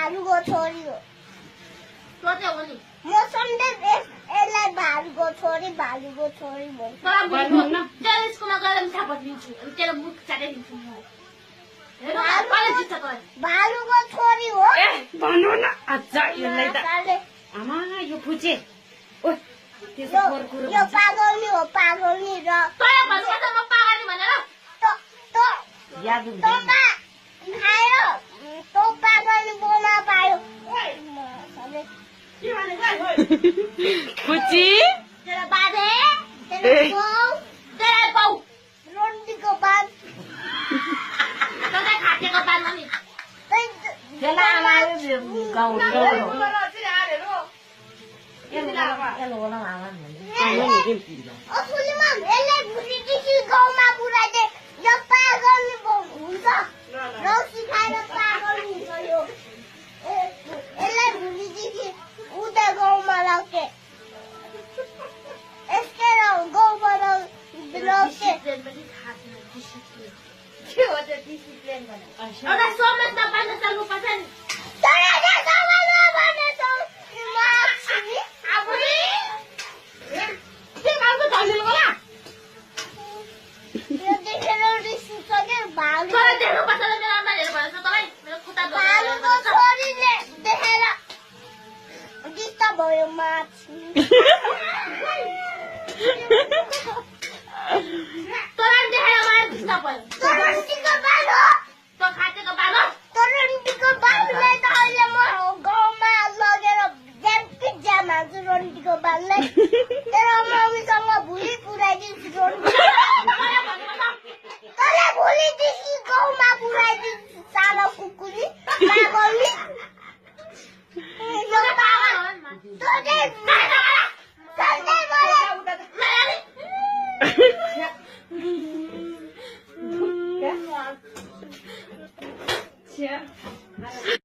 भालुको छोरी हो सोचे हो नि म सन्देश यसलाई भालुको छोरी भन्छु तर भन्नु तेरो स्कुलमा गएर पनि थाहा दिन्छु अनि तेरो मुख चाटिदिन्छु म हेर कहिले जित्छ तँ भालुको छोरी हो ए भन्नु न अच्छा यसलाई त आमा यो फुचे ओइ त्यसो कुरो यो पागलनी हो पागलनी र तँले भन्छ त म पागलनी भनेर त याद त खायो त पागलनी बोमा पायो फुची तेरा बाजे तेरा बाउ रोटीको बाद तँलाई खाटेको बादमा नि त्यसलाई आमाले गाउँ असुलीमा यसलाई भुटीदेखि गाउँमा पुऱ्याइदिए यो पागलनी हुन्छ रौसी खाएर पागलनी हुन्छ यो यसलाई भुटीदेखि उता गाउँमा लगे यसकै गाउँमा लगे के हो त्यो डिसिप्लिन भने एउटा सोमेश नपाएर चल्नुपर्छ नि के गाउँको धन्नु होला तर देख्नुपर्छ र मेरो आमाले भनेछ तपाईँ मेरो खुट्टा भालुको छोरीले देखेर डिस्टर्ब भयो माछी तँलाई देखेर मलाई डिस्टर्ब भयो तोरन्टीको बालो तँ खाटेको बालो तोरन्टीको बालोलाई त अहिले म गाउँमा लगेर ज्याम्की ज्याम हाल्छु रोन्टीको बाललाई तेरो मम्मीसँग भुली पुऱ्याइदिन्छु रोन्टी तँलाई भोलिदेखि गाउँमा पुऱ्याइदिन्छु सानो कुकुरी पागलनी तँ पागल हो सधैँ